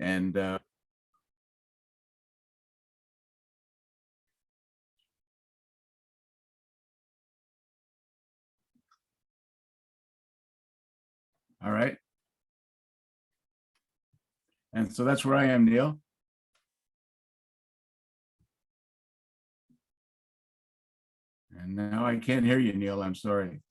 And all right. And so that's where I am, Neil. And now I can't hear you, Neil. I'm sorry.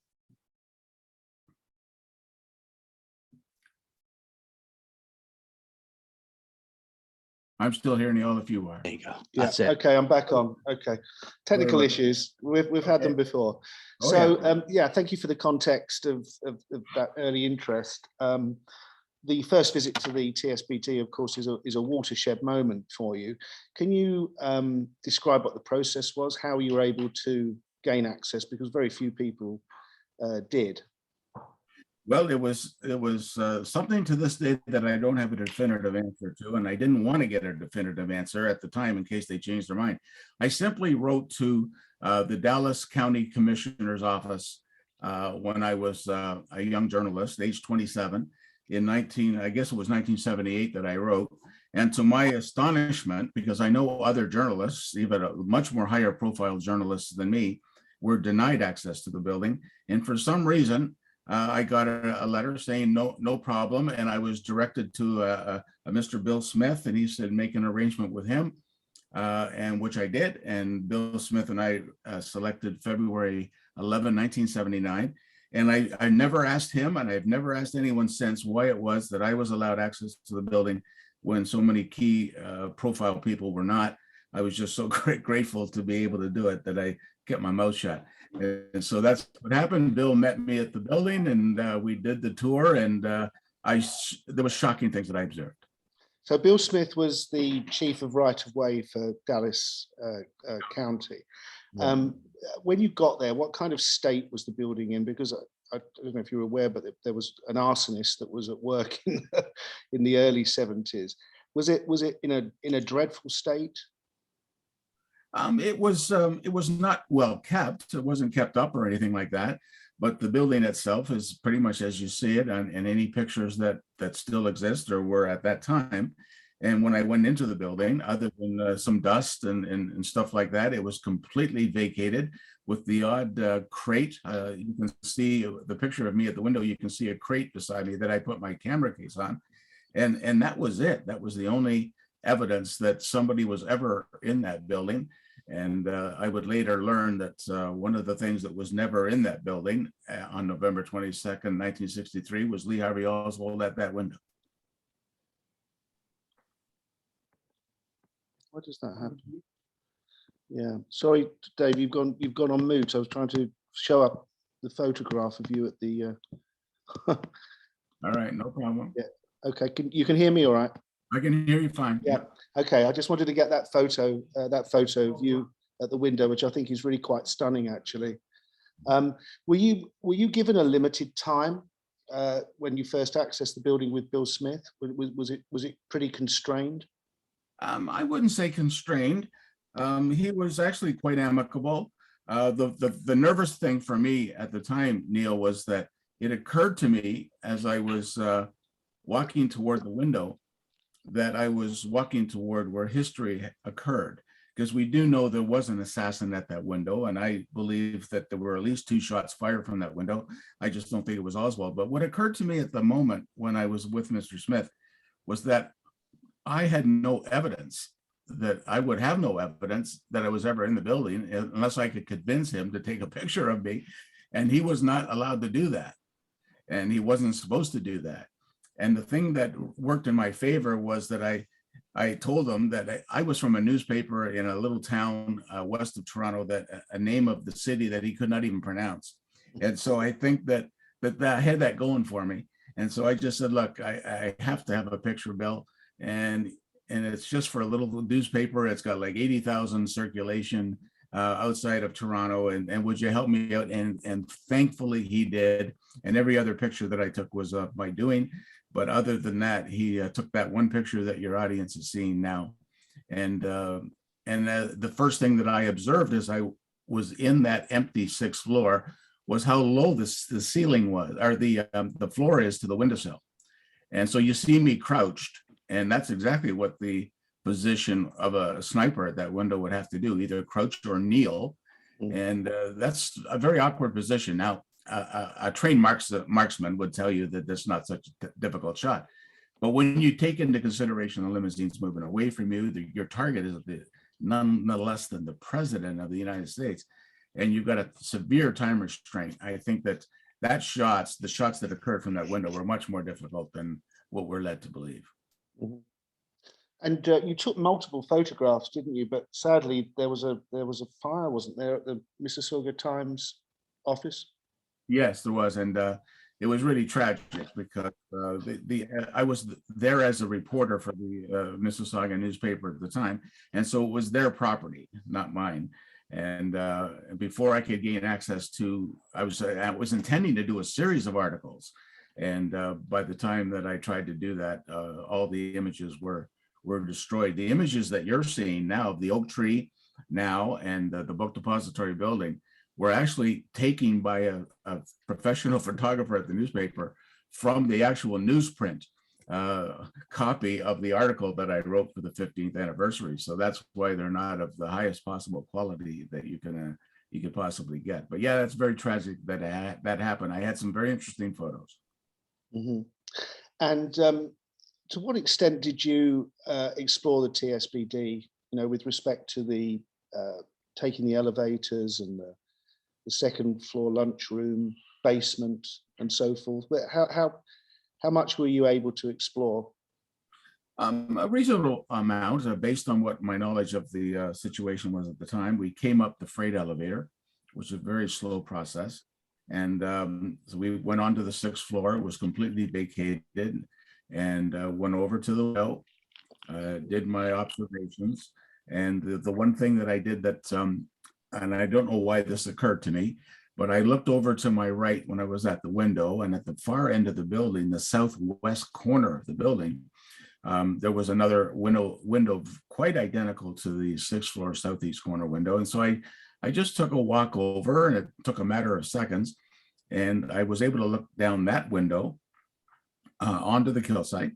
I'm still here, Neil, if you are. There you go. Yeah. That's it. Okay, I'm back on. Okay. Technical Sorry about issues. We've had them before. Oh, So yeah, thank you for the context of that early interest. The first visit to the TSBT, of course, is a watershed moment for you. Can you describe what the process was, how you were able to gain access, because very few people did? Well, it was something to this day that I don't have a definitive answer to, and I didn't want to get a definitive answer at the time in case they changed their mind. I simply wrote to the Dallas County Commissioner's office when I was a young journalist, age 27, in I guess it was 1978 that I wrote. And to my astonishment, because I know other journalists, even a much more higher profile journalists than me, were denied access to the building. And for some reason, I got a letter saying no problem, and I was directed to a Mr. Bill Smith, and he said make an arrangement with him, and which I did. And Bill Smith and I selected February 11, 1979. And I never asked him, and I've never asked anyone since, why it was that I was allowed access to the building when so many key profile people were not. I was just so grateful to be able to do it that I kept my mouth shut. And so that's what happened. Bill met me at the building, and we did the tour, and there was shocking things that I observed. So Bill Smith was the chief of right-of-way for Dallas County. When you got there, what kind of state was the building in? Because I don't know if you're aware, but there was an arsonist that was at work in the early 70s. Was it in a dreadful state? It was not well kept. It wasn't kept up or anything like that. But the building itself is pretty much as you see it, and any pictures that still exist or were at that time. And when I went into the building, other than some dust and stuff like that, it was completely vacated with the odd crate. You can see the picture of me at the window. You can see a crate beside me that I put my camera case on. And that was it. That was the only evidence that somebody was ever in that building. And I would later learn that one of the things that was never in that building on November 22nd, 1963 was Lee Harvey Oswald at that window. Why does that happen? Yeah, sorry, Dave, you've gone on mute. I was trying to show up the photograph of you at the. All right, no problem. Yeah. Okay, you can hear me all right? I can hear you fine. Yeah. Okay, I just wanted to get that photo of you at the window, which I think is really quite stunning, actually. Were you given a limited time when you first accessed the building with Bill Smith? Was it pretty constrained? I wouldn't say constrained. He was actually quite amicable. The nervous thing for me at the time, Neil, was that it occurred to me as I was walking toward the window that I was walking toward where history occurred, because we do know there was an assassin at that window, and I believe that there were at least 2 shots fired from that window. I just don't think it was Oswald. But what occurred to me at the moment when I was with Mr. Smith was that I had no evidence, that I would have no evidence that I was ever in the building unless I could convince him to take a picture of me. And he was not allowed to do that. And he wasn't supposed to do that. And the thing that worked in my favor was that I told him that I was from a newspaper in a little town west of Toronto, that a name of the city that he could not even pronounce. And so I think that I had that going for me. And so I just said, look, I have to have a picture, Bill. And it's just for a little newspaper. It's got like 80,000 circulation outside of Toronto. And would you help me out? And thankfully he did. And every other picture that I took was by doing. But other than that, he took that one picture that your audience is seeing now. And the first thing that I observed as I was in that empty 6th floor was how low the ceiling was, or the floor is to the windowsill. And so you see me crouched, And that's exactly what the position of a sniper at that window would have to do, either crouch or kneel. And that's a very awkward position. Now, a trained marksman would tell you that that's not such a difficult shot. But when you take into consideration the limousines moving away from you, your target is none less than the president of the United States, and you've got a severe time restraint. I think that the shots that occurred from that window were much more difficult than what we're led to believe. Mhm. And you took multiple photographs, didn't you? But sadly, there was a fire, wasn't there, at the Mississauga Times office? Yes, there was, and it was really tragic because I was there as a reporter for the Mississauga newspaper at the time, and so it was their property, not mine. And before I could gain access to, I was intending to do a series of articles, and by the time that I tried to do that, all the images were destroyed. The images that you're seeing now of the oak tree now and the book depository building were actually taken by a professional photographer at the newspaper from the actual newsprint copy of the article that I wrote for the 15th anniversary. So that's why they're not of the highest possible quality that you could possibly get. But yeah, that's very tragic that that happened. I had some very interesting photos. Mm-hmm. And to what extent did you explore the TSBD, with respect to the taking the elevators and the second floor lunchroom, basement, and so forth? How much were you able to explore? A reasonable amount, based on what my knowledge of the situation was at the time. We came up the freight elevator, which is a very slow process. And so we went on to the 6th floor. It was completely vacated, and went over to the window, did my observations. And the one thing that I did that, and I don't know why this occurred to me, but I looked over to my right when I was at the window, and at the far end of the building, the southwest corner of the building, there was another window quite identical to the 6th floor southeast corner window. And so I just took a walk over, and it took a matter of seconds, and I was able to look down that window onto the kill site.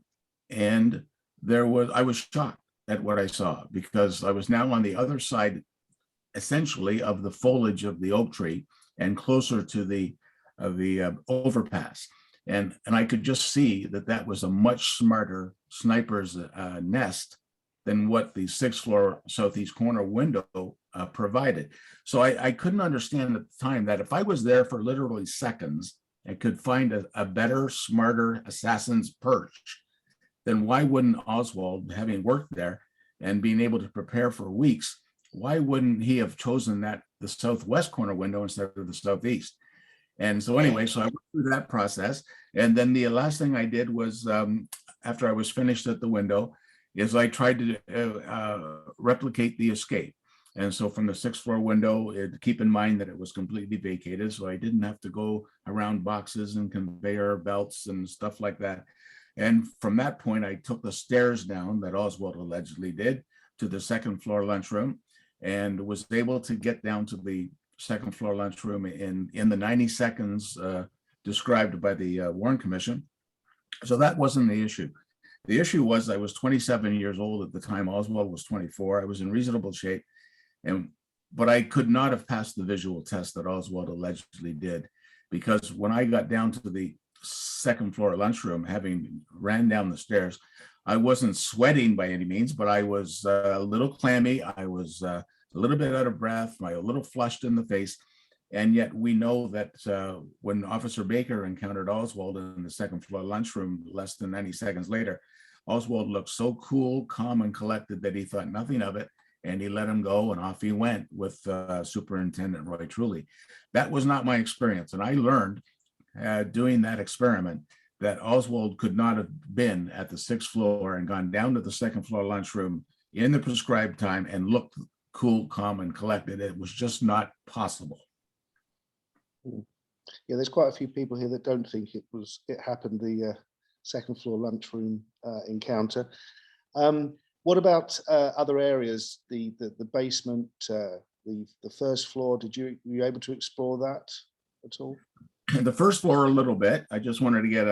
And I was shocked at what I saw, because I was now on the other side, essentially, of the foliage of the oak tree and closer to the overpass. And I could just see that was a much smarter sniper's nest than what the 6th floor southeast corner window provided. So I couldn't understand at the time that if I was there for literally seconds and could find a better, smarter assassin's perch, then why wouldn't Oswald, having worked there and being able to prepare for weeks, why wouldn't he have chosen the southwest corner window instead of the southeast? And so anyway, so I went through that process. And then the last thing I did was, after I was finished at the window, is I tried to replicate the escape. And so from the 6th floor window, keep in mind that it was completely vacated, so I didn't have to go around boxes and conveyor belts and stuff like that. And from that point, I took the stairs down that Oswald allegedly did to the 2nd floor lunchroom, and was able to get down to the 2nd floor lunchroom in the 90 seconds described by the Warren Commission. So that wasn't the issue. The issue was I was 27 years old at the time. Oswald was 24. I was in reasonable shape, but I could not have passed the visual test that Oswald allegedly did, because when I got down to the 2nd floor lunchroom, having ran down the stairs, I wasn't sweating by any means, but I was a little clammy. I was a little bit out of breath, a little flushed in the face. And yet we know that when Officer Baker encountered Oswald in the 2nd floor lunchroom less than 90 seconds later, Oswald looked so cool, calm, and collected that he thought nothing of it, and he let him go, and off he went with Superintendent Roy Truly. That was not my experience, and I learned doing that experiment that Oswald could not have been at the 6th floor and gone down to the 2nd floor lunchroom in the prescribed time and looked cool, calm, and collected. It was just not possible. Yeah, there's quite a few people here that don't think it happened, the 2nd floor lunchroom encounter. What about other areas, the basement, the 1st floor? Were you able to explore that at all? The 1st floor a little bit. I just wanted to get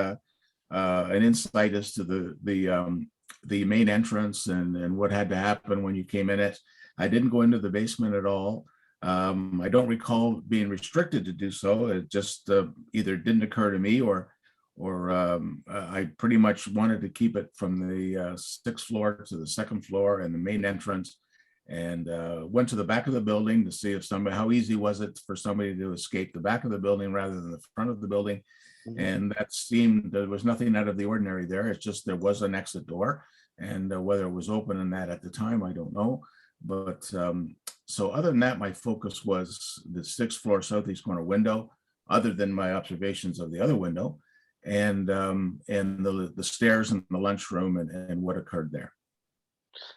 an insight as to the the main entrance and what had to happen when you came in it. I didn't go into the basement at all. I don't recall being restricted to do so. It just either didn't occur to me, or I pretty much wanted to keep it from the sixth floor to the second floor and the main entrance, and went to the back of the building to see if somebody, how easy was it for somebody to escape the back of the building rather than the front of the building. And that seemed, there was nothing out of the ordinary there. It's just there was an exit door, and whether it was open in that at the time, I don't know. But so other than that, my focus was the sixth floor southeast corner window, other than my observations of the other window, and the stairs and the lunchroom and what occurred there.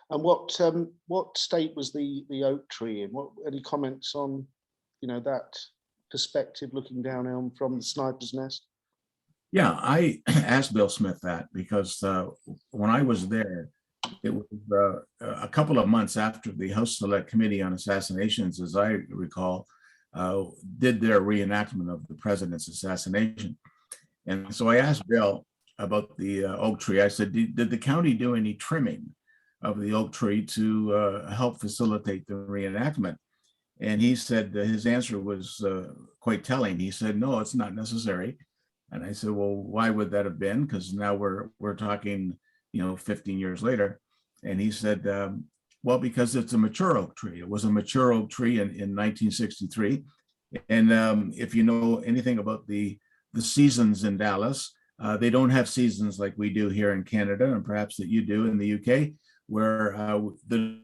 And what state was the oak tree in? What, any comments on, you know, that perspective looking down on from the sniper's nest? Yeah, I asked Bill Smith that because when I was there, it was a couple of months after the House Select Committee on Assassinations, as I recall, did their reenactment of the president's assassination. And so I asked Bill about the oak tree. I said, did the county do any trimming of the oak tree to help facilitate the reenactment? And he said his answer was quite telling. He said, no, it's not necessary. And I said, well, why would that have been? Because now we're talking, 15 years later. And he said, well, because it's a mature oak tree. It was a mature oak tree in 1963. And if you know anything about the seasons in Dallas, they don't have seasons like we do here in Canada, and perhaps that you do in the UK, where the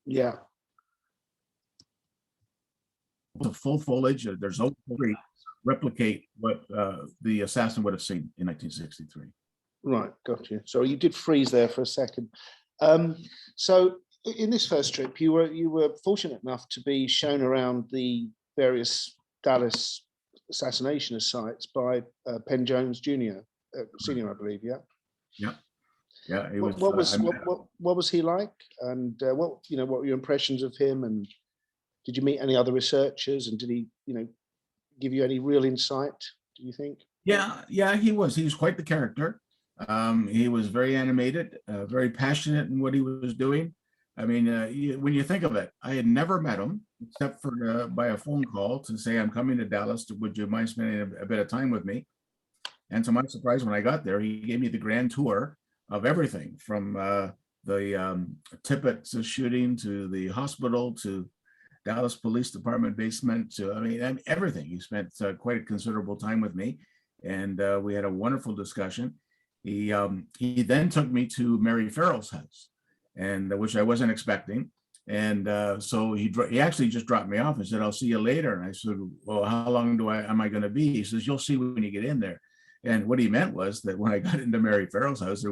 Yeah. the full foliage, there's oak tree replicate what the assassin would have seen in 1963. Right, got you. So you did freeze there for a second. So in this first trip, you were fortunate enough to be shown around the various Dallas assassination sites by Penn Jones Jr., Senior, I believe. Yeah. Yeah. Yeah. It was, what was he like, and what were your impressions of him, and did you meet any other researchers, and did he give you any real insight, do you think? Yeah, he was quite the character. He was very animated, very passionate in what he was doing. I mean, when you think of it, I had never met him except for by a phone call to say, I'm coming to Dallas. Would you mind spending a bit of time with me? And to my surprise, when I got there, he gave me the grand tour of everything from the Tippett shooting to the hospital to Dallas Police Department basement to, I mean everything. He spent quite a considerable time with me, and we had a wonderful discussion. He then took me to Mary Farrell's house, and which I wasn't expecting. And so he actually just dropped me off and said, I'll see you later. And I said, well, how long am I going to be? He says, you'll see when you get in there. And what he meant was that when I got into Mary Farrell's house,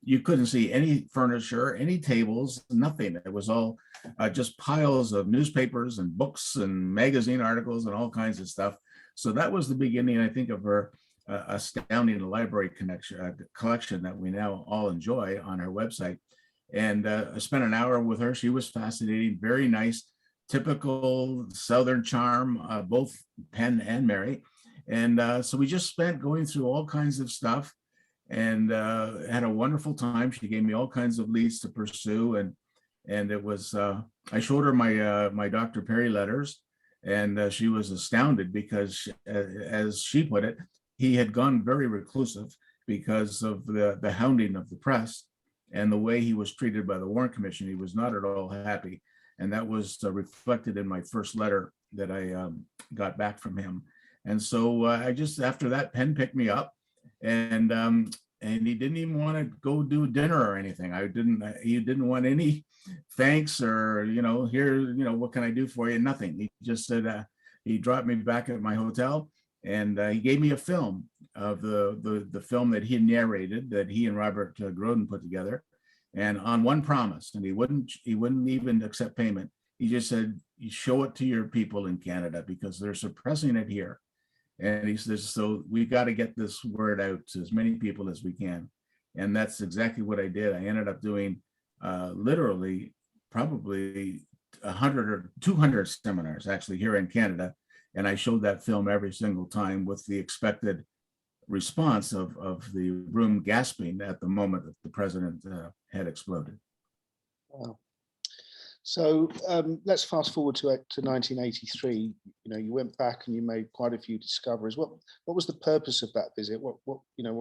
you couldn't see any furniture, any tables, nothing. It was all just piles of newspapers and books and magazine articles and all kinds of stuff. So that was the beginning, I think, of her astounding library collection that we now all enjoy on her website. And I spent an hour with her. She was fascinating, very nice, typical Southern charm, both Penn and Mary. And so we just spent going through all kinds of stuff and had a wonderful time. She gave me all kinds of leads to pursue. And it was, I showed her my Dr. Perry letters, and she was astounded because, as she put it, he had gone very reclusive because of the hounding of the press and the way he was treated by the Warren Commission. He was not at all happy. And that was reflected in my first letter that I got back from him. And so I just, after that, Penn picked me up, and he didn't even want to go do dinner or anything. He didn't want any thanks or, here, what can I do for you? Nothing. He just said, he dropped me back at my hotel, and he gave me a film of the film that he narrated, that he and Robert Groden put together, and on one promise, and he wouldn't even accept payment. He just said, you show it to your people in Canada because they're suppressing it here. And he says, so we got to get this word out to as many people as we can. And that's exactly what I did. I ended up doing literally probably 100 or 200 seminars actually here in Canada. And I showed that film every single time with the expected response of the room gasping at the moment that the president had exploded. Wow. So let's fast forward to 1983. You know, you went back and you made quite a few discoveries. What was the purpose of that visit? What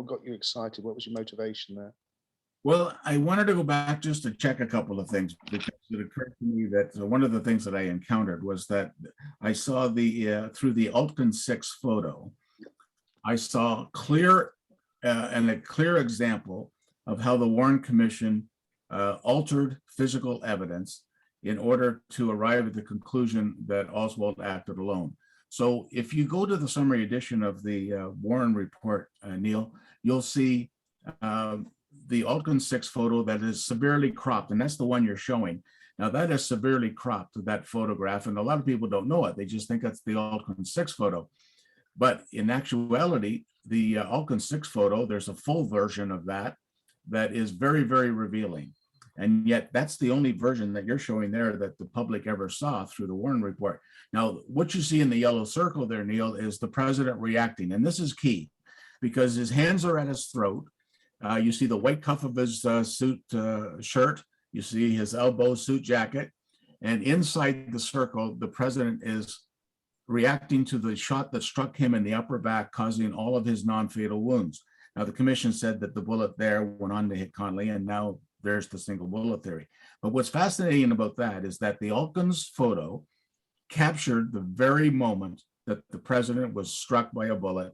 got you excited? What was your motivation there? Well, I wanted to go back just to check a couple of things because it occurred to me that one of the things that I encountered was that I saw through the Altkin 6 photo, I saw clear and a clear example of how the Warren Commission altered physical evidence in order to arrive at the conclusion that Oswald acted alone. So if you go to the summary edition of the Warren report, Neil, you'll see the Altkin 6 photo that is severely cropped, and that's the one you're showing. Now that is severely cropped, that photograph, and a lot of people don't know it. They just think that's the Altkin 6 photo. But in actuality, the Altkin 6 photo, there's a full version of that is very, very revealing. And yet that's the only version that you're showing there that the public ever saw through the Warren report. Now, what you see in the yellow circle there, Neil, is the president reacting. And this is key because his hands are at his throat. You see the white cuff of his suit shirt. You see his elbow suit jacket. And inside the circle, the president is reacting to the shot that struck him in the upper back, causing all of his non-fatal wounds. Now, the commission said that the bullet there went on to hit Connolly, and now there's the single bullet theory. But what's fascinating about that is that the Altkin's photo captured the very moment that the president was struck by a bullet,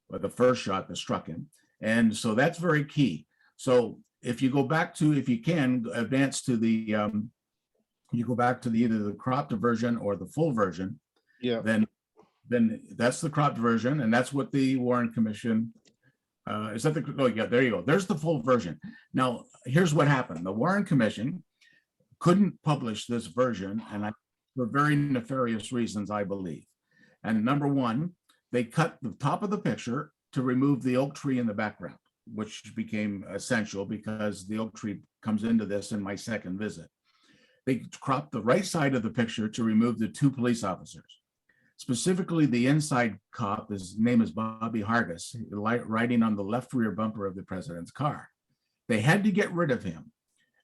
or the first shot that struck him. And so that's very key. So if you go back to, if you can advance to the, you go back to either the cropped version or the full version, yeah, then that's the cropped version, and that's what the Warren Commission is that the, oh yeah, there you go. There's the full version. Now, here's what happened. The Warren Commission couldn't publish this version, and for very nefarious reasons, I believe. And number one, they cut the top of the picture to remove the oak tree in the background, which became essential because the oak tree comes into this in my second visit. They cropped the right side of the picture to remove the 2 police officers. Specifically, the inside cop, his name is Bobby Hargis, riding on the left rear bumper of the president's car. They had to get rid of him.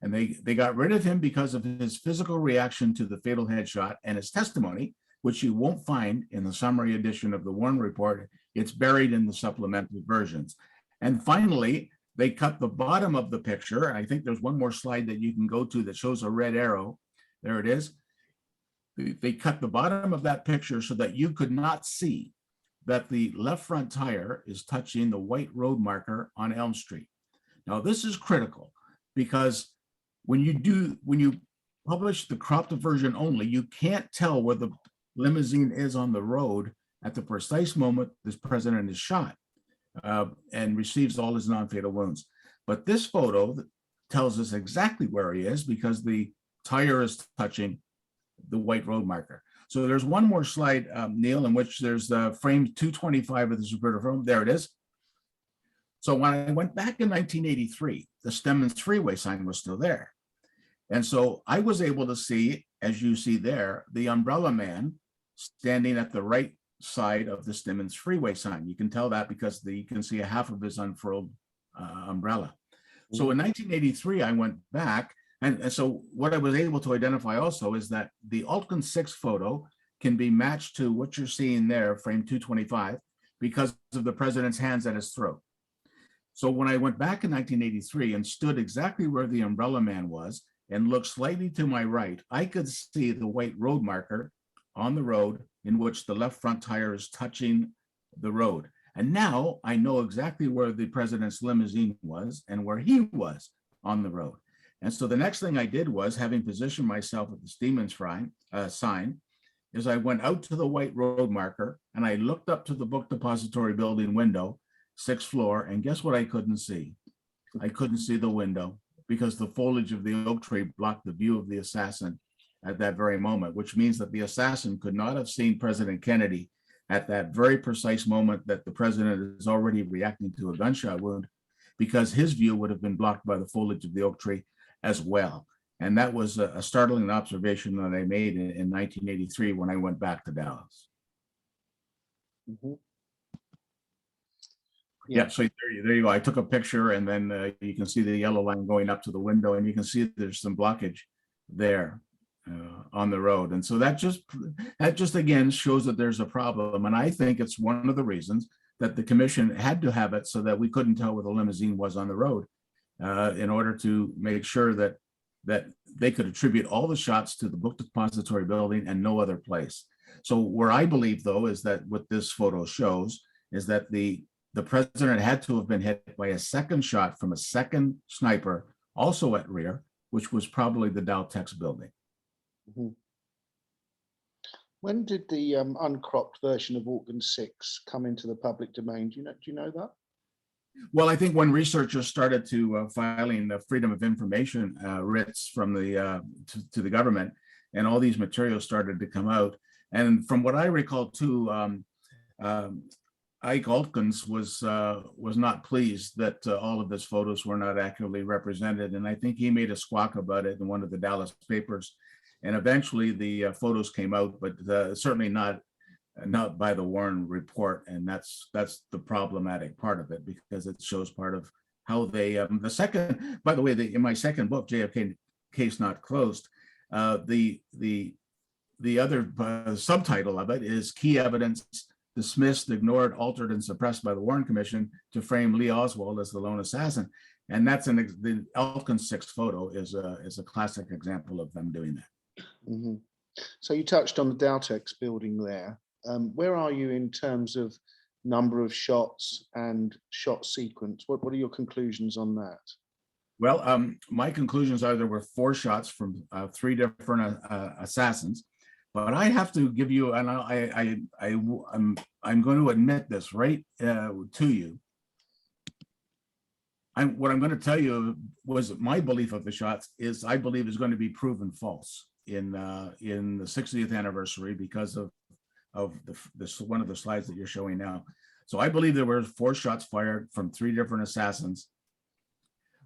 And they got rid of him because of his physical reaction to the fatal headshot and his testimony, which you won't find in the summary edition of the Warren report. It's buried in the supplemental versions. And finally, they cut the bottom of the picture. I think there's one more slide that you can go to that shows a red arrow. There it is. They cut the bottom of that picture so that you could not see that the left front tire is touching the white road marker on Elm Street. Now, this is critical because when you publish the cropped version only, you can't tell where the limousine is on the road at the precise moment this president is shot and receives all his non-fatal wounds. But this photo tells us exactly where he is because the tire is touching the white road marker. So there's one more slide, Neil, in which there's frame 225 of the Superior film. There it is. So when I went back in 1983, the Stemmons Freeway sign was still there. And so I was able to see, as you see there, the umbrella man standing at the right side of the Stemmons Freeway sign. You can tell that because you can see a half of his unfurled umbrella. So in 1983, I went back. And so what I was able to identify also is that the Altkin 6 photo can be matched to what you're seeing there, frame 225, because of the president's hands at his throat. So when I went back in 1983 and stood exactly where the umbrella man was and looked slightly to my right, I could see the white road marker on the road in which the left front tire is touching the road. And now I know exactly where the president's limousine was and where he was on the road. And so the next thing I did was, having positioned myself at the Stemmons sign, is I went out to the white road marker and I looked up to the book depository building window, 6th floor, and guess what I couldn't see? I couldn't see the window because the foliage of the oak tree blocked the view of the assassin at that very moment, which means that the assassin could not have seen President Kennedy at that very precise moment that the president is already reacting to a gunshot wound, because his view would have been blocked by the foliage of the oak tree as well. And that was a startling observation that I made in 1983 when I went back to Dallas. Mhm. Yeah, so there you go. I took a picture, and then you can see the yellow line going up to the window, and you can see there's some blockage there on the road. And so that just again shows that there's a problem. And I think it's one of the reasons that the commission had to have it so that we couldn't tell where the limousine was on the road, in order to make sure that they could attribute all the shots to the book depository building and no other place. So where I believe, though, is that what this photo shows is that the president had to have been hit by a second shot from a second sniper, also at rear, which was probably the Daltex building. Mhm. When did the uncropped version of Organ 6 come into the public domain? Do you know that? Well, I think when researchers started to filing the Freedom of Information writs from the to the government, and all these materials started to come out. And from what I recall too, Ike Altkins was not pleased that all of his photos were not accurately represented, and I think he made a squawk about it in one of the Dallas papers. And eventually, the photos came out, but certainly not by the Warren report, and that's the problematic part of it, because it shows part of how they the second, by the way, in my second book, JFK Case Not Closed, the other subtitle of it is Key Evidence Dismissed, Ignored, Altered, and Suppressed by the Warren Commission to Frame Lee Oswald as the Lone Assassin. And that's the Elkins 6 photo is a classic example of them doing that. Mm-hmm. So you touched on the Daltex building there. Where are you in terms of number of shots and shot sequence? What are your conclusions on that? Well, my conclusions are there were 4 shots from 3 different assassins, but I have to give you, and I'm going to admit this right to you. What I'm going to tell you was my belief of the shots is I believe is going to be proven false in the 60th anniversary because of this one of the slides that you're showing now. So I believe there were 4 shots fired from 3 different assassins.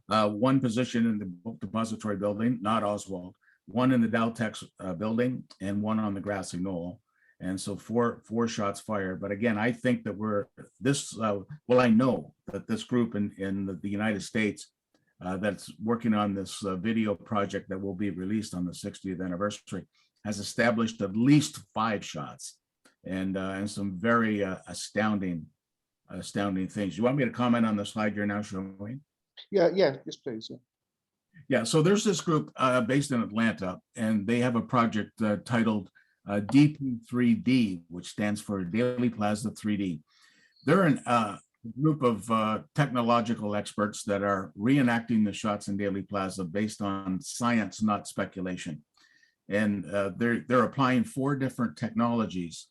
1 position in the book depository building, not Oswald, 1 in the Daltex building, and 1 on the grassy knoll. And so four shots fired. But again, I think that I know that this group in the United States that's working on this video project that will be released on the 60th anniversary has established at least 5 shots and some very astounding things. You want me to comment on the slide you're now showing? Yeah, yes, please. Yeah, so there's this group based in Atlanta, and they have a project titled DP3D, which stands for Dealey Plaza 3D. They're a group of technological experts that are reenacting the shots in Dealey Plaza based on science, not speculation. And they're applying 4 different technologies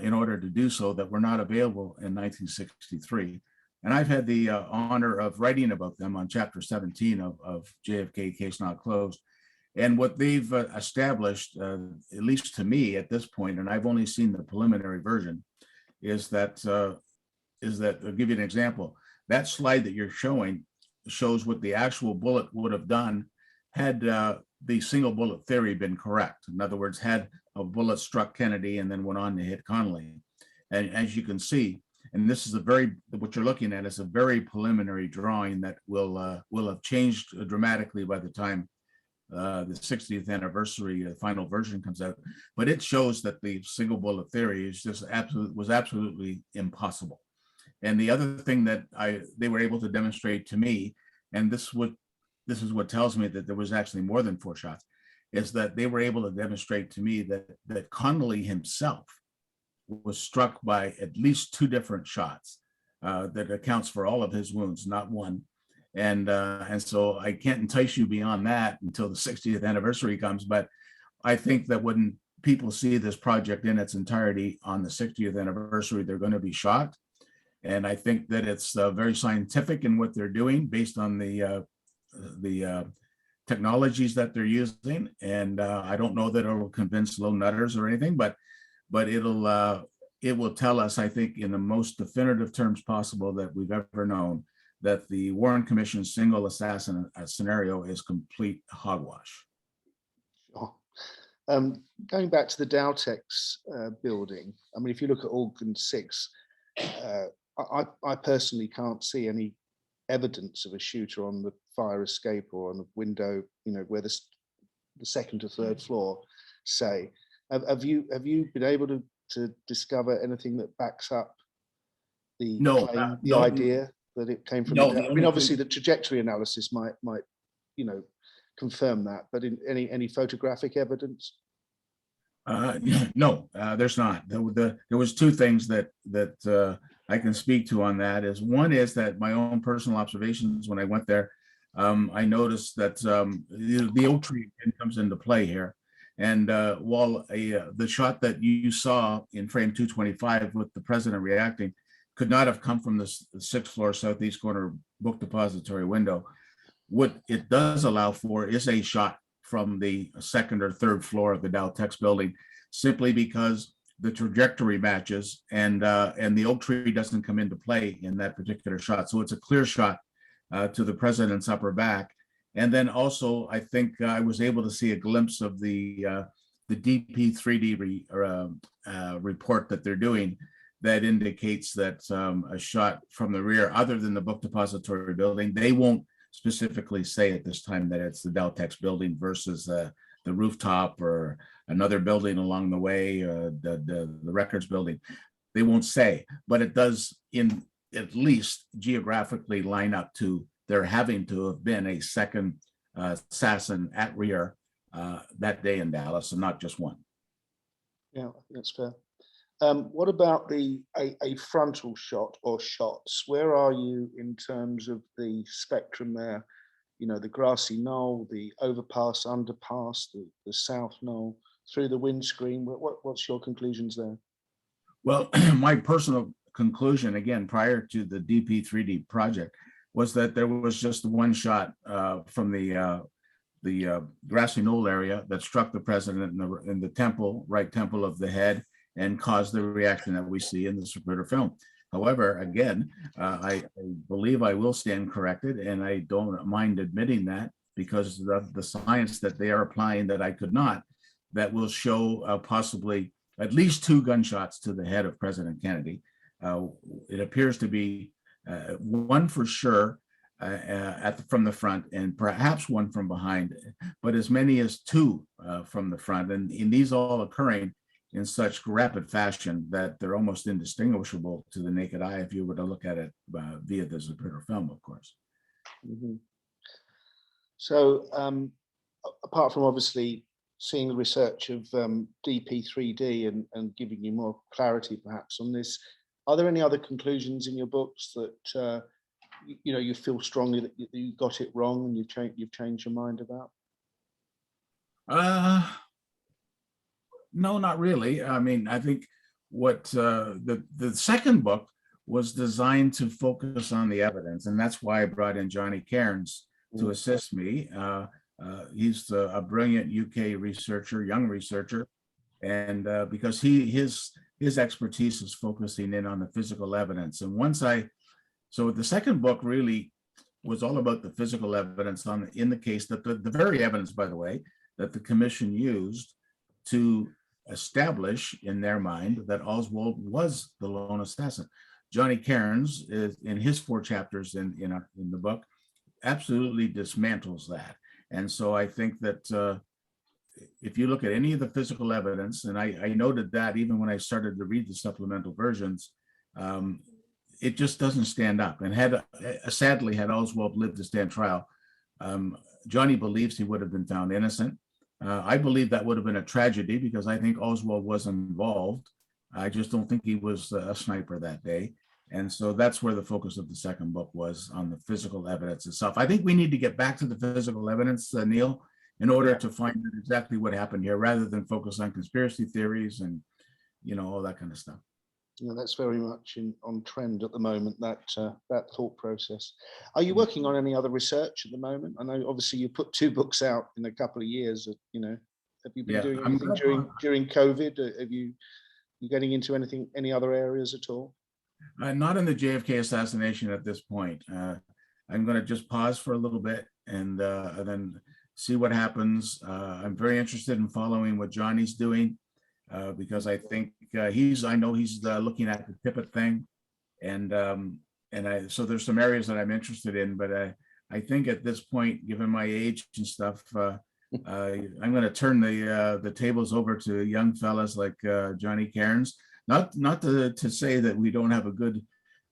in order to do so that were not available in 1963. And I've had the honor of writing about them on chapter 17 of JFK Case Not Closed. And what they've established, at least to me at this point, and I've only seen the preliminary version, is that I'll give you an example. That slide that you're showing shows what the actual bullet would have done had the single bullet theory been correct. In other words, had a bullet struck Kennedy and then went on to hit Connally. And as you can see, and this is what you're looking at is a very preliminary drawing that will have changed dramatically by the time the 60th anniversary final version comes out. But it shows that the single bullet theory is just was absolutely impossible. And the other thing that they were able to demonstrate to me, and this is what tells me that there was actually more than 4 shots, is that they were able to demonstrate to me that Connally himself was struck by at least 2 different shots that accounts for all of his wounds, not 1. And so I can't entice you beyond that until the 60th anniversary comes. But I think that when people see this project in its entirety on the 60th anniversary, they're going to be shocked. And I think that it's very scientific in what they're doing based on the technologies that they're using. And I don't know that it will convince low nutters or anything, but it will tell us, I think, in the most definitive terms possible that we've ever known, that the Warren Commission's single assassin scenario is complete hogwash. Going back to the Dowtex building, I mean, if you look at Organ 6, I personally can't see any evidence of a shooter on the fire escape or on the window, you know, where the second to third floor, say. Have you been able to discover anything that backs up the No, claim, the no, idea that it came from? no. I mean, obviously, the trajectory analysis might, you know, confirm that, but in any photographic evidence? No, there's not. There was two things that I can speak to on that. Is one is that my own personal observations when I went there, I noticed that the oak tree comes into play here, and while the shot that you saw in frame 225 with the president reacting could not have come from the sixth floor southeast corner book depository window, what it does allow for is a shot from the second or third floor of the Dowtex building, simply because the trajectory matches and the oak tree doesn't come into play in that particular shot. So it's a clear shot to the president's upper back. And then also, I think I was able to see a glimpse of the DP 3D report that they're doing that indicates that a shot from the rear, other than the book depository building, they won't specifically say at this time that it's the Dowtex building versus the rooftop or another building along the way, the records building. They won't say, but it does in at least geographically line up to there having to have been a second assassin at rear that day in Dallas, and not just one. Yeah, that's fair. What about a frontal shot or shots? Where are you in terms of the spectrum there? You know, the grassy knoll, the overpass, underpass, the south knoll, through the windscreen. What's your conclusions there? Well, my personal conclusion, again, prior to the DP3D project, was that there was just one shot from the grassy knoll area that struck the president in the temple, right temple of the head, and caused the reaction that we see in the Zapruder film. However, again, I believe I will stand corrected, and I don't mind admitting that, because of the science that they are applying that I could not, that will show possibly at least two gunshots to the head of President Kennedy. It appears to be one for sure from the front, and perhaps one from behind, but as many as two from the front, and in these all occurring in such rapid fashion that they're almost indistinguishable to the naked eye if you were to look at it via the Zapruder film, of course. Mm-hmm. So apart from obviously seeing the research of DP3D and giving you more clarity perhaps on this, are there any other conclusions in your books that you know, you feel strongly that you got it wrong and you've changed your mind about? No, not really. I mean, I think what the second book was designed to focus on the evidence, and that's why I brought in Johnny Cairns to assist me. He's a brilliant UK researcher, young researcher, and because his expertise is focusing in on the physical evidence. And so the second book really was all about the physical evidence in the case, that the very evidence, by the way, that the commission used to establish in their mind that Oswald was the lone assassin. Johnny Cairns is, in his 4 chapters in the book, absolutely dismantles that. And so I think that if you look at any of the physical evidence, and I noted that even when I started to read the supplemental versions, it just doesn't stand up. And sadly, had Oswald lived to stand trial, Johnny believes he would have been found innocent. I believe that would have been a tragedy, because I think Oswald was involved. I just don't think he was a sniper that day. And so that's where the focus of the second book was, on the physical evidence itself. I think we need to get back to the physical evidence, Neil, in order to find out exactly what happened here, rather than focus on conspiracy theories and, you know, all that kind of stuff. Yeah, that's very much on trend at the moment, that thought process. Are you working on any other research at the moment? I know obviously you put 2 books out in a couple of years. You know, have you been doing anything during COVID? Have you getting into any other areas at all? Not in the JFK assassination at this point. I'm going to just pause for a little bit and then see what happens. I'm very interested in following what Johnny's doing because I think I know he's looking at the Tippet thing, and so there's some areas that I'm interested in, but I think at this point, given my age and stuff, I'm going to turn the tables over to young fellas like Johnny Cairns. Not to say that we don't have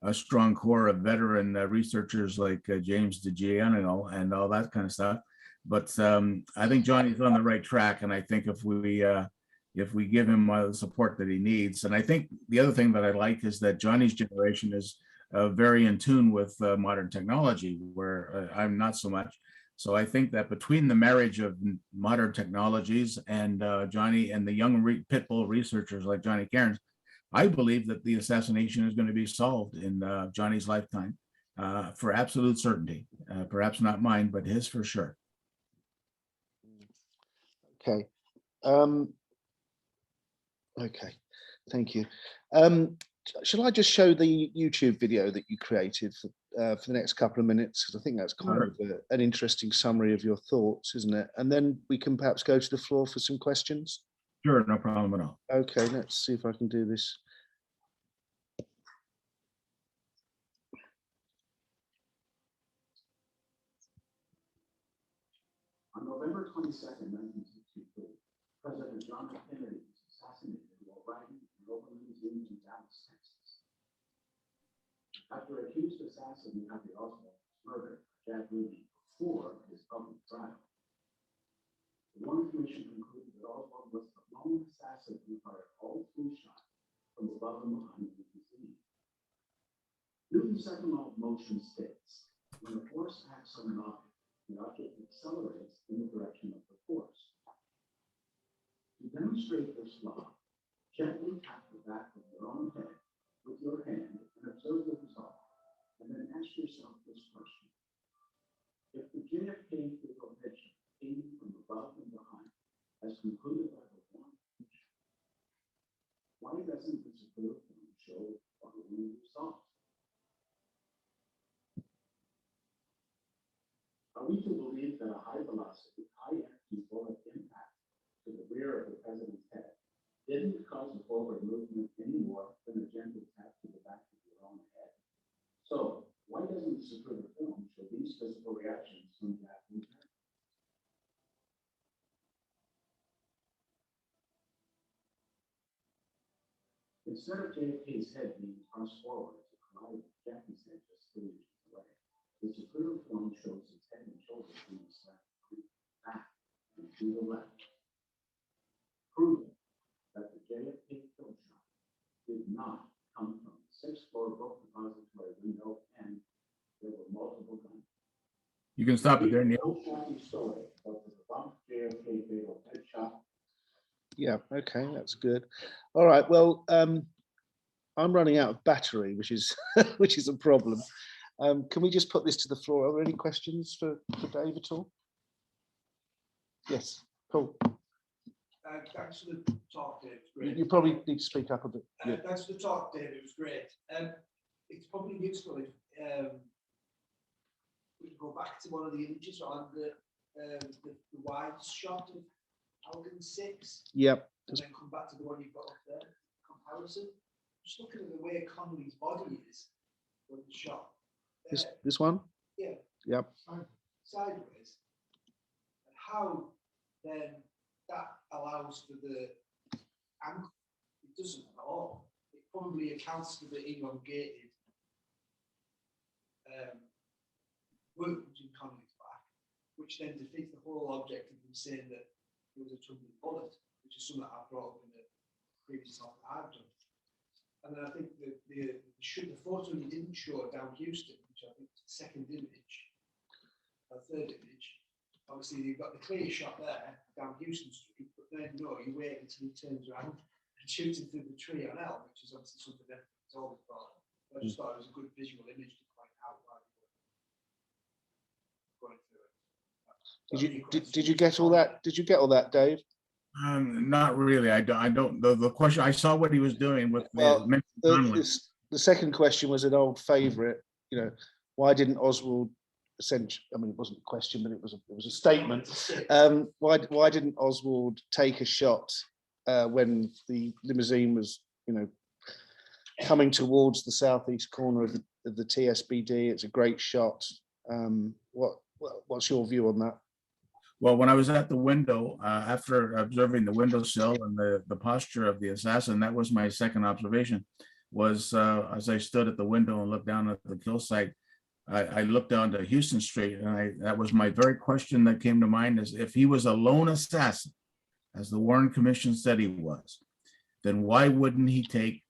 a strong core of veteran researchers like James DeGianno and all that kind of stuff, but I think Johnny's on the right track, and I think if we give him the support that he needs, and I think the other thing that I like is that Johnny's generation is very in tune with modern technology, where I'm not so much. So I think that between the marriage of modern technologies and Johnny and the young pitbull researchers like Johnny Cairns, I believe that the assassination is going to be solved in Johnny's lifetime for absolute certainty. Perhaps not mine, but his for sure. Okay. Okay, thank you. Shall I just show the YouTube video that you created for the next couple of minutes? Because I think that's kind of an interesting summary of your thoughts, isn't it? And then we can perhaps go to the floor for some questions. Sure, no problem at all. Okay, let's see if I can do this. On November 22nd, 1963, President John F. Kennedy was assassinated while riding in an open museum in Dallas, Texas. After accused assassin Harvey Oswald was murdered by Jack Ruby before his public trial, the Warren Commission concluded that Oswald was the lone assassin who fired all three shots from above and behind the museum. Newton's second law of motion states, when a force acts on an object, the object accelerates in the direction of the force. To demonstrate this law, gently tap the back of your own head with your hand and observe the result, and then ask yourself this question. If the JFK fatal headshot came from above and behind, as concluded by the Warren Commission, why doesn't the Supreme Court show following results? Are we to believe that a high velocity, high energy bullet impact to the rear of the president's head didn't cause a forward movement any more than a gentle tap to the back of your own head? So why doesn't the Supreme film show these physical reactions from that impact? Instead of JFK's head being tossed forward to collide with Jackie's head just 3 inches away, the Supreme film shows his head and shoulders being slapped back and to the left, proving that the JFK kill shot did not come from the 6th floor book depository window, and there were multiple guns. You can stop it there, Neil. Story about the debunked JFK fatal headshot. Yeah, okay, that's good. All right, well, I'm running out of battery, which is which is a problem. Can we just put this to the floor? Are there any questions for Dave at all? Yes, cool. Thanks for the talk, Dave. It was great. You probably need to speak up a bit. Yeah. Thanks for the talk, Dave. It was great. It's probably useful if we go back to one of the images on the wide shot of Algan 6. Yep. And then come back to the one you've got up there, comparison. Just looking at the way Connolly's body is when the shot. This one? Yeah. Yep. Sideways. And how then that allows for the angle. It doesn't at all. It probably accounts for the elongated wound in Connolly's back, which then defeats the whole object of them saying that it was a tumbling bullet, which is something that I've brought up in the previous talk that I've done. And then I think the photo you didn't show down Houston, which I think is the second image, or third image, obviously you've got the clear shot there down Houston Street, but then no, you wait until he turns around and shoots him through the tree on Elm, which is obviously something that it's always thought. I just thought it was a good visual image to point out why we were going through it. Did you get all that? Did you get all that, Dave? Not really. I don't. The question, I saw what he was doing with the second question was an old favorite. You know, why didn't Oswald essentially, I mean, it wasn't a question, but it was a statement. Why didn't Oswald take a shot when the limousine was, coming towards the southeast corner of the TSBD? It's a great shot. What's your view on that? Well, when I was at the window, after observing the windowsill and the posture of the assassin, that was my second observation, was as I stood at the window and looked down at the kill site, I looked down to Houston Street, and that was my very question that came to mind, is if he was a lone assassin, as the Warren Commission said he was, then why wouldn't he take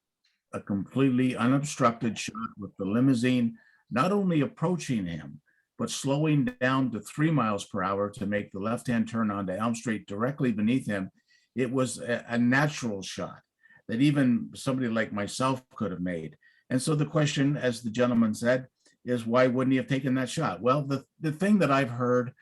a completely unobstructed shot with the limousine, not only approaching him, but slowing down to 3 miles per hour to make the left-hand turn onto Elm Street directly beneath him? It was a natural shot that even somebody like myself could have made. And so the question, as the gentleman said, is why wouldn't he have taken that shot? Well, the thing that I've heard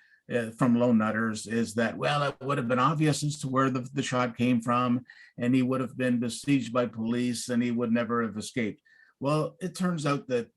from lone nutters is that, well, it would have been obvious as to where the shot came from, and he would have been besieged by police and he would never have escaped. Well, it turns out that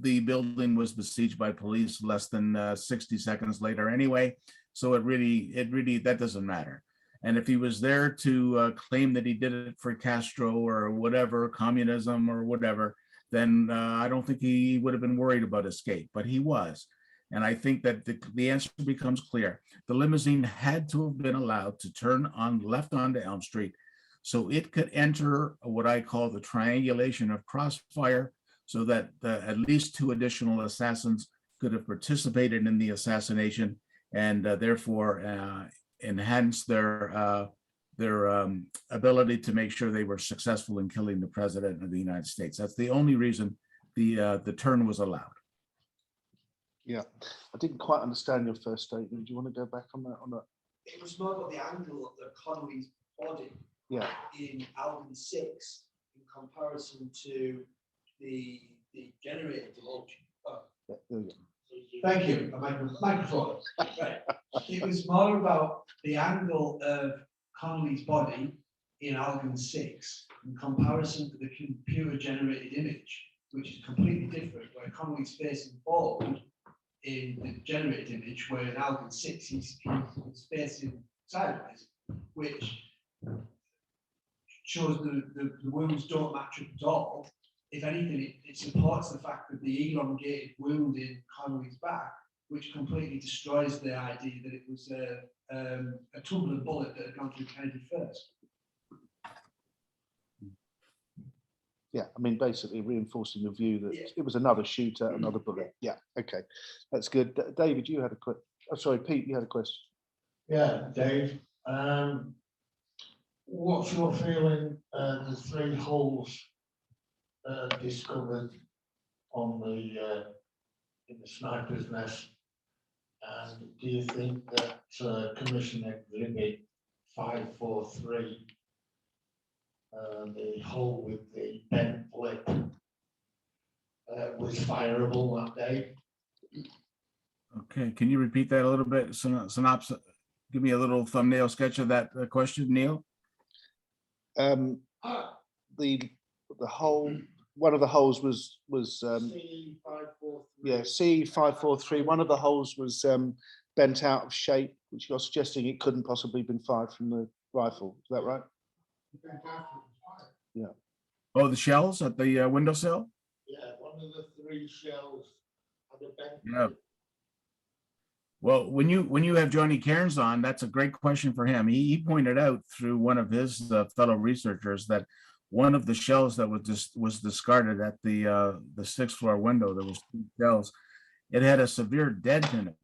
the building was besieged by police less than 60 seconds later anyway. So it really, that doesn't matter. And if he was there to claim that he did it for Castro or whatever, communism or whatever, then I don't think he would have been worried about escape, but he was. And I think that the answer becomes clear. The limousine had to have been allowed to turn on left onto Elm Street so it could enter what I call the triangulation of crossfire, so that at least 2 additional assassins could have participated in the assassination and therefore enhance their ability to make sure they were successful in killing the president of the United States. That's the only reason the turn was allowed. Yeah, I didn't quite understand your first statement. Do you want to go back on that? It was more about the angle of the Connolly's body in Alvin 6 in comparison to the generator divulge. Thank you. A microphone. Right. It was more about the angle of Connolly's body in Alvin 6 in comparison to the computer generated image, which is completely different, where Connolly's facing forward in the generated image, where in Alvin 6 he's facing sideways, which shows the wounds don't match up at all. If anything, it supports the fact that the elongated wound in Connolly's back, which completely destroys the idea that it was a tumbling bullet that had gone through Kennedy first. Yeah, I mean, basically reinforcing the view that it was another shooter, another bullet. Yeah, okay, that's good. David, you had a question. Oh, sorry, Pete, you had a question. Yeah, Dave. What's your feeling? The 3 holes discovered on the in the sniper's nest, and do you think that Commission Exhibit 543, the hole with the bent lip, was fireable that day? Okay, can you repeat that a little bit? Synopsis. Give me a little thumbnail sketch of that question, Neil. The hole, one of the holes was C543. yeah, C543. One of the holes was bent out of shape, which you're suggesting it couldn't possibly have been fired from the rifle. Is that right? Yeah. Oh, the shells at the windowsill? Yeah, one of the 3 shells had a bent. Yeah. Well, when you have Johnny Cairns on, that's a great question for him. He pointed out through one of his fellow researchers that one of the shells that was discarded at the 6th floor window, there was 2 shells. It had a severe dent in it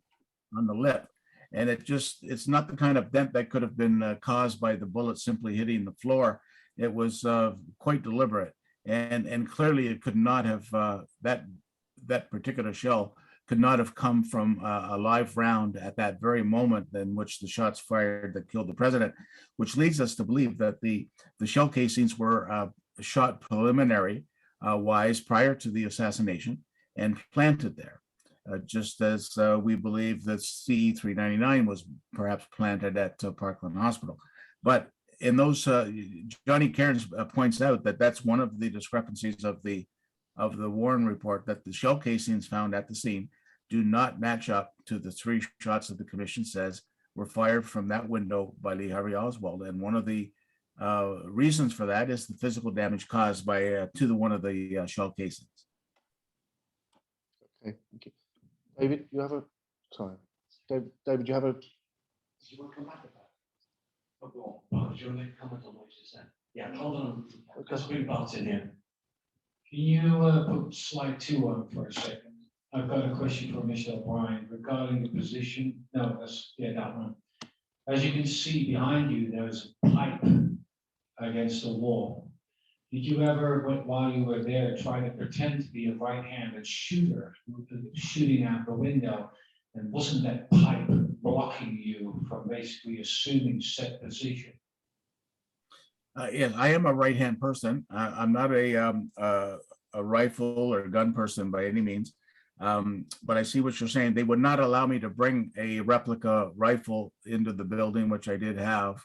on the lip, and it's not the kind of dent that could have been caused by the bullet simply hitting the floor. It was quite deliberate, and clearly it could not have that particular shell could not have come from a live round at that very moment in which the shots fired that killed the president, which leads us to believe that the shell casings were shot preliminary wise prior to the assassination and planted there, just as we believe that CE-399 was perhaps planted at Parkland Hospital. But in those, Johnny Cairns points out that that's one of the discrepancies of the Warren report, that the shell casings found at the scene do not match up to the 3 shots that the commission says were fired from that window by Lee Harvey Oswald. And one of the reasons for that is the physical damage caused by to one of the shell casings. Okay, thank you. David, you have a time. David, you have a. Do you want to come back to that? Oh, go on. Do you want to make a comment on what you just said? Yeah, hold on. Let's bring Bart in here. Can you put slide 2 on for a second? I've got a question for Mr. Brien regarding the position. No, that one. As you can see behind you, there's a pipe against the wall. Did you ever, while you were there, try to pretend to be a right-handed shooter, shooting out the window? And wasn't that pipe blocking you from basically assuming set position? Yes, I am a right-hand person. I'm not a rifle or gun person by any means. But I see what you're saying. They would not allow me to bring a replica rifle into the building, which I did have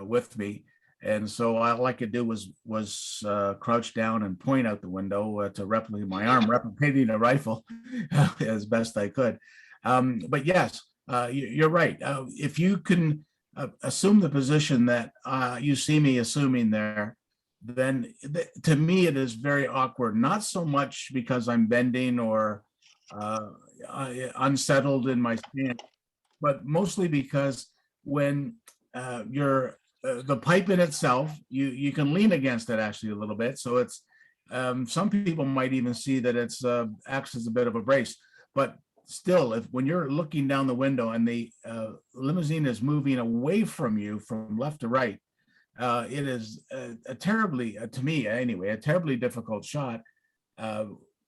with me. And so all I could do was crouch down and point out the window to replicate my arm, replicating a rifle as best I could. But yes, you're right. If you can assume the position that you see me assuming there, then to me it is very awkward. Not so much because I'm bending or unsettled in my stance, but mostly because when you're the pipe in itself, you can lean against it actually a little bit. So it's some people might even see that it's acts as a bit of a brace, but still, when you're looking down the window and the limousine is moving away from you from left to right, it is a terribly, to me anyway, a terribly difficult shot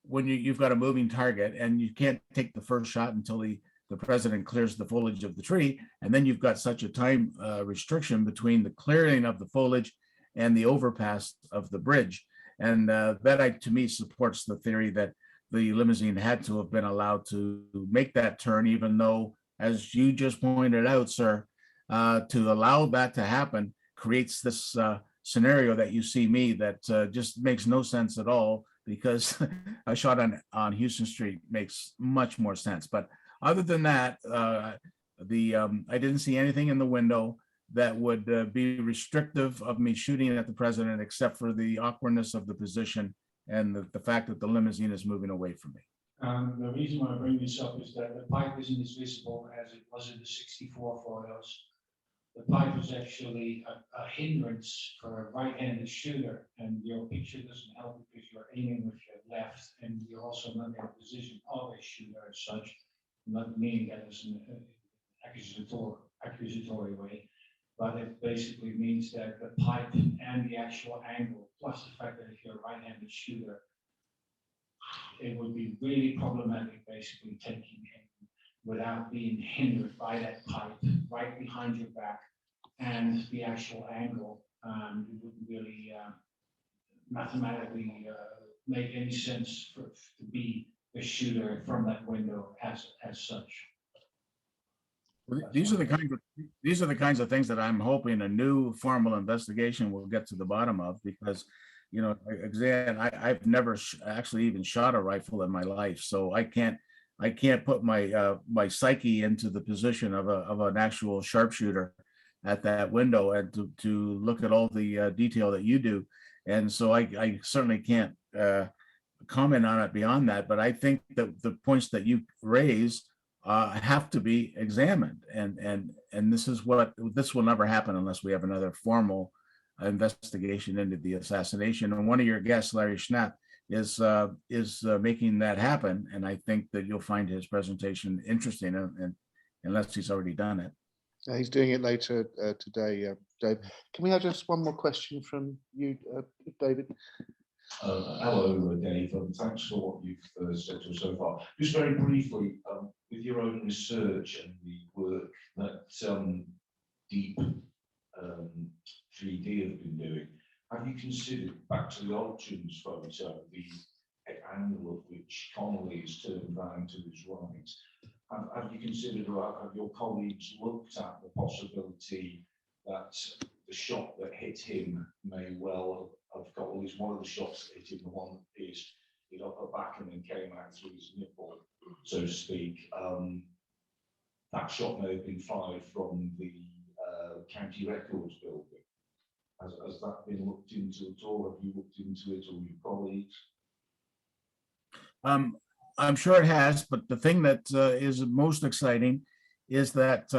when you've got a moving target and you can't take the first shot until the president clears the foliage of the tree. And then you've got such a time restriction between the clearing of the foliage and the overpass of the bridge. And that, to me, supports the theory that the limousine had to have been allowed to make that turn, even though, as you just pointed out, sir, to allow that to happen creates this scenario that you see me that just makes no sense at all, because a shot on Houston Street makes much more sense. But other than that, I didn't see anything in the window that would be restrictive of me shooting at the president, except for the awkwardness of the position and the fact that the limousine is moving away from me. The reason why I bring this up is that the pipe isn't as visible as it was in the 64 photos. The pipe is actually a hindrance for a right-handed shooter, and your picture doesn't help because you're aiming with your left, and you're also not in a position of a shooter as such. I'm not meaning that as an accusatory way, but it basically means that the pipe and the actual angle, plus the fact that if you're a right-handed shooter, it would be really problematic basically taking aim without being hindered by that pipe right behind your back and the actual angle. It wouldn't really mathematically make any sense to be a shooter from that window as such. These are the kinds of things that I'm hoping a new formal investigation will get to the bottom of, because, you know, again, I've never actually even shot a rifle in my life, so I can't put my my psyche into the position of an actual sharpshooter at that window and to look at all the detail that you do, and so I certainly can't comment on it beyond that. But I think that the points that you raise have to be examined, and this will never happen unless we have another formal investigation into the assassination. And one of your guests, Larry Schnapp, is making that happen, and I think that you'll find his presentation interesting, and unless he's already done it. He's doing it later today, Dave. Can we have just one more question from you, David? Hello, Dave. Thanks for what you've said to us so far. Just very briefly, with your own research and the work that Deep 3D have been doing, have you considered, back to the Origins photo, the angle at which Connolly is turned round to his right? Have you considered, or have your colleagues looked at the possibility that the shot that hit him may well have got, well, at least one of the shots that hit him, the one that is lifted up her back and then came out through his nipple, so to speak. That shot may have been fired from the county records building. Has that been looked into at all? Have you looked into it, or your colleagues? I'm sure it has, but the thing that is most exciting is that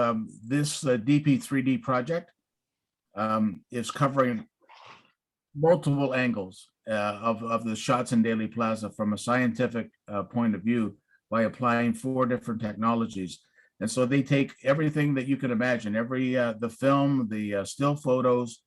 this DP3D project is covering multiple angles of the shots in Dealey Plaza from a scientific point of view by applying 4 different technologies. And so they take everything that you can imagine, the film, the still photos,